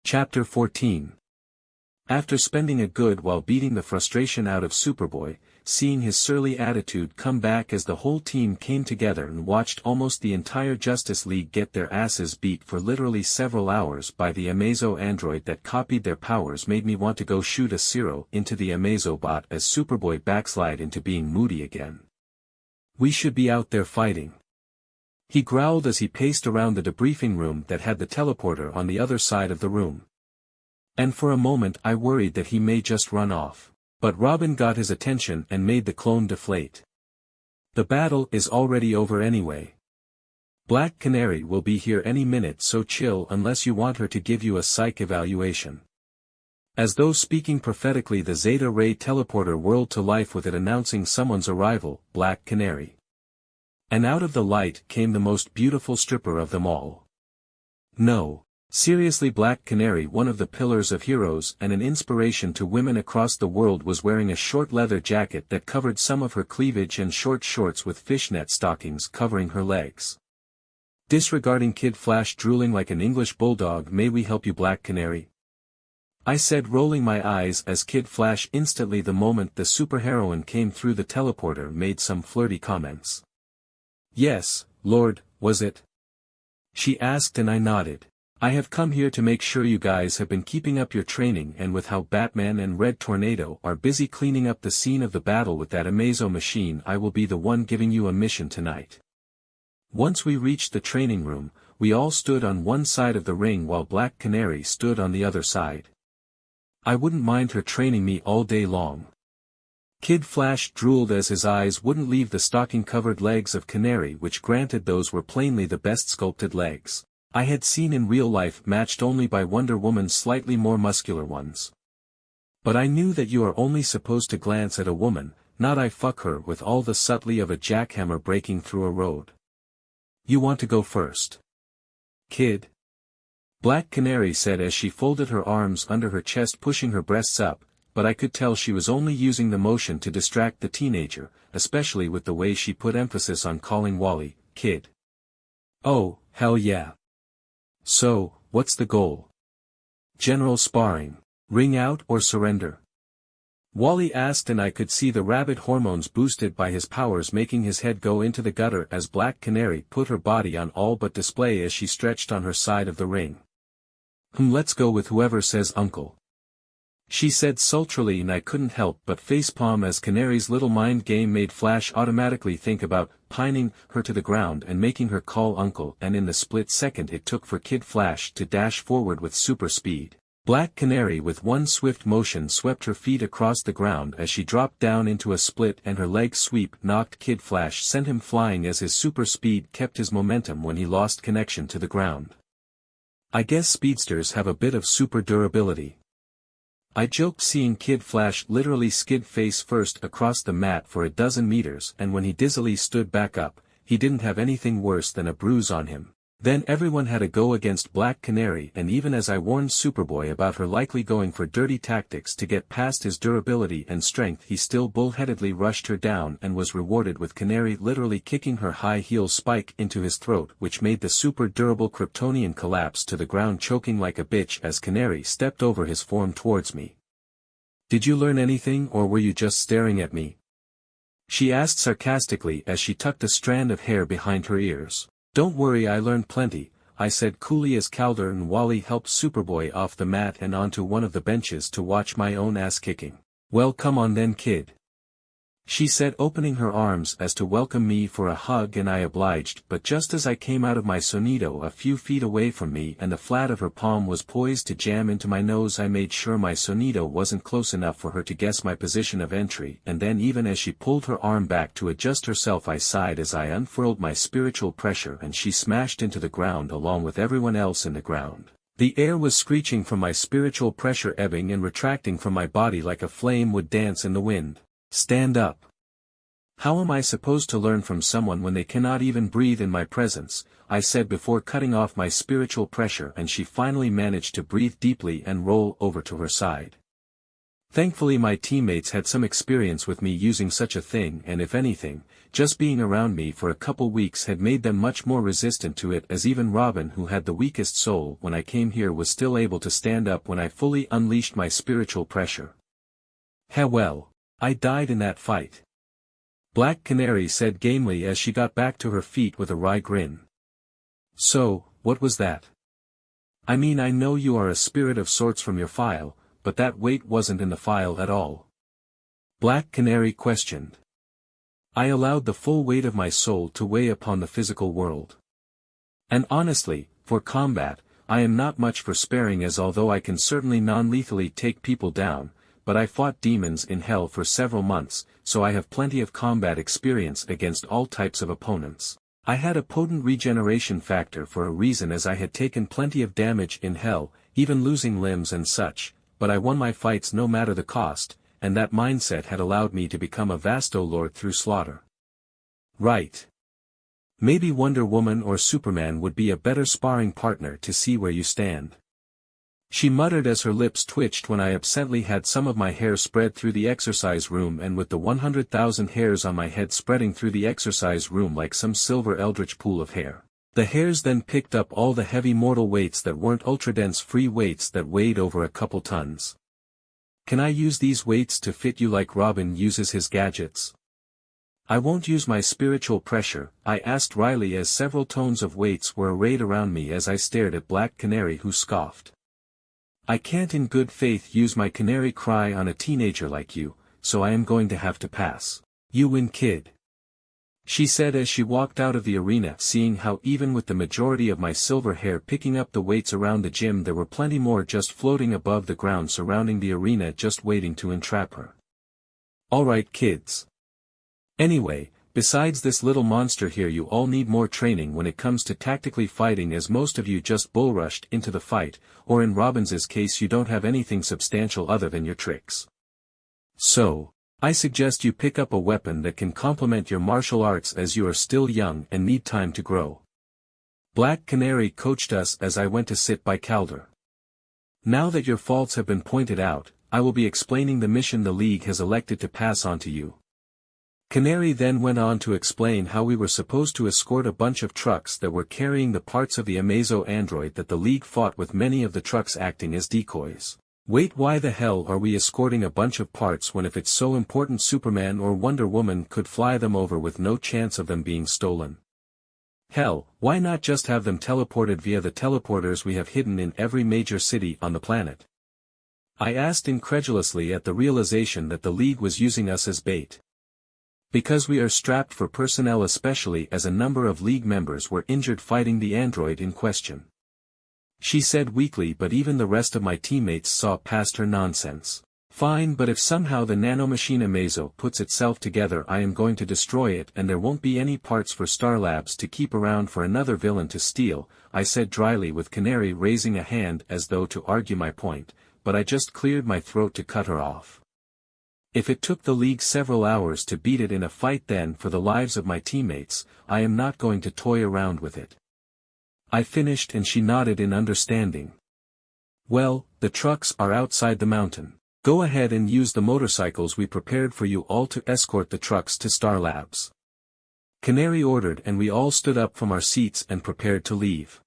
Chapter 14. After spending a good while beating the frustration out of Superboy, seeing his surly attitude come back as the whole team came together and watched almost the entire Justice League get their asses beat for literally several hours by the Amazo android that copied their powers made me want to go shoot a Cero into the Amazo bot as Superboy backslide into being moody again. We should be out there fighting. He growled as he paced around the debriefing room that had the teleporter on the other side of the room. And for a moment I worried that he may just run off. But Robin got his attention and made the clone deflate. The battle is already over anyway. Black Canary will be here any minute, so chill unless you want her to give you a psych evaluation. As though speaking prophetically, the Zeta Ray teleporter whirled to life with it announcing someone's arrival, Black Canary. And out of the light came the most beautiful stripper of them all. No, seriously, Black Canary, one of the pillars of heroes and an inspiration to women across the world, was wearing a short leather jacket that covered some of her cleavage and short shorts with fishnet stockings covering her legs. Disregarding Kid Flash drooling like an English bulldog. "May we help you, Black Canary?" I said, rolling my eyes as Kid Flash instantly, the moment the superheroine came through the teleporter, made some flirty comments. "Yes, Lord, was it?" she asked, and I nodded. "I have come here to make sure you guys have been keeping up your training, and with how Batman and Red Tornado are busy cleaning up the scene of the battle with that Amazo machine, I will be the one giving you a mission tonight." Once we reached the training room, we all stood on one side of the ring while Black Canary stood on the other side. I wouldn't mind her training me all day long. Kid Flash drooled as his eyes wouldn't leave the stocking-covered legs of Canary, which granted those were plainly the best sculpted legs I had seen in real life, matched only by Wonder Woman's slightly more muscular ones. But I knew that you are only supposed to glance at a woman, not I fuck her with all the subtlety of a jackhammer breaking through a road. "You want to go first, kid?" Black Canary said as she folded her arms under her chest, pushing her breasts up, but I could tell she was only using the motion to distract the teenager, especially with the way she put emphasis on calling Wally, kid. "Oh, hell yeah. So, what's the goal? General sparring, ring out or surrender?" Wally asked, and I could see the rabbit hormones boosted by his powers making his head go into the gutter as Black Canary put her body on all but display as she stretched on her side of the ring. Let's go with whoever says uncle," she said sultrily, and I couldn't help but facepalm as Canary's little mind game made Flash automatically think about pining her to the ground and making her call uncle, and in the split second it took for Kid Flash to dash forward with super speed, Black Canary with one swift motion swept her feet across the ground as she dropped down into a split, and her leg sweep knocked Kid Flash, sent him flying as his super speed kept his momentum when he lost connection to the ground. "I guess speedsters have a bit of super durability," I joked, seeing Kid Flash literally skid face first across the mat for a dozen meters, and when he dizzily stood back up, he didn't have anything worse than a bruise on him. Then everyone had a go against Black Canary, and even as I warned Superboy about her likely going for dirty tactics to get past his durability and strength, he still bullheadedly rushed her down and was rewarded with Canary literally kicking her high heel spike into his throat, which made the super durable Kryptonian collapse to the ground, choking like a bitch as Canary stepped over his form towards me. "Did you learn anything, or were you just staring at me?" she asked sarcastically as she tucked a strand of hair behind her ears. "Don't worry, I learned plenty," I said coolly as Calder and Wally helped Superboy off the mat and onto one of the benches to watch my own ass kicking. "Well, come on then, kid," she said, opening her arms as to welcome me for a hug, and I obliged, but just as I came out of my sonito a few feet away from me and the flat of her palm was poised to jam into my nose, I made sure my sonito wasn't close enough for her to guess my position of entry, and then even as she pulled her arm back to adjust herself, I sighed as I unfurled my spiritual pressure and she smashed into the ground along with everyone else in the ground. The air was screeching from my spiritual pressure, ebbing and retracting from my body like a flame would dance in the wind. "Stand up. How am I supposed to learn from someone when they cannot even breathe in my presence?" I said before cutting off my spiritual pressure, and she finally managed to breathe deeply and roll over to her side. Thankfully my teammates had some experience with me using such a thing, and if anything, just being around me for a couple weeks had made them much more resistant to it, as even Robin, who had the weakest soul when I came here, was still able to stand up when I fully unleashed my spiritual pressure. Well, I died in that fight. Black Canary said gamely as she got back to her feet with a wry grin. So, what was that? I mean, I know you are a spirit of sorts from your file, but that weight wasn't in the file at all. Black Canary questioned. I allowed the full weight of my soul to weigh upon the physical world. And honestly, for combat, I am not much for sparing, as although I can certainly non-lethally take people down, but I fought demons in hell for several months, so I have plenty of combat experience against all types of opponents. I had a potent regeneration factor for a reason, as I had taken plenty of damage in hell, even losing limbs and such, but I won my fights no matter the cost, and that mindset had allowed me to become a Vasto Lord through slaughter. Right. Maybe Wonder Woman or Superman would be a better sparring partner to see where you stand. She muttered as her lips twitched when I absently had some of my hair spread through the exercise room, and with the 100,000 hairs on my head spreading through the exercise room like some silver eldritch pool of hair. The hairs then picked up all the heavy mortal weights that weren't ultra-dense free weights that weighed over a couple tons. Can I use these weights to fit you like Robin uses his gadgets? I won't use my spiritual pressure, I asked Riley as several tons of weights were arrayed around me as I stared at Black Canary, who scoffed. I can't in good faith use my canary cry on a teenager like you, so I am going to have to pass. You win, kid. She said as she walked out of the arena, seeing how even with the majority of my silver hair picking up the weights around the gym, there were plenty more just floating above the ground surrounding the arena, just waiting to entrap her. Alright kids. Anyway, besides this little monster here, you all need more training when it comes to tactically fighting, as most of you just bull-rushed into the fight, or in Robin's case you don't have anything substantial other than your tricks. So, I suggest you pick up a weapon that can complement your martial arts, as you are still young and need time to grow. Black Canary coached us as I went to sit by Calder. Now that your faults have been pointed out, I will be explaining the mission the League has elected to pass on to you. Canary then went on to explain how we were supposed to escort a bunch of trucks that were carrying the parts of the Amazo android that the League fought with, many of the trucks acting as decoys. Wait, why the hell are we escorting a bunch of parts when if it's so important Superman or Wonder Woman could fly them over with no chance of them being stolen? Hell, why not just have them teleported via the teleporters we have hidden in every major city on the planet? I asked incredulously at the realization that the League was using us as bait. Because we are strapped for personnel, especially as a number of League members were injured fighting the android in question. She said weakly, but even the rest of my teammates saw past her nonsense. Fine, but if somehow the nanomachine Amazo puts itself together, I am going to destroy it, and there won't be any parts for Star Labs to keep around for another villain to steal, I said dryly, with Canary raising a hand as though to argue my point, but I just cleared my throat to cut her off. If it took the League several hours to beat it in a fight, then for the lives of my teammates, I am not going to toy around with it. I finished and she nodded in understanding. Well, the trucks are outside the mountain. Go ahead and use the motorcycles we prepared for you all to escort the trucks to Star Labs. Canary ordered, and we all stood up from our seats and prepared to leave.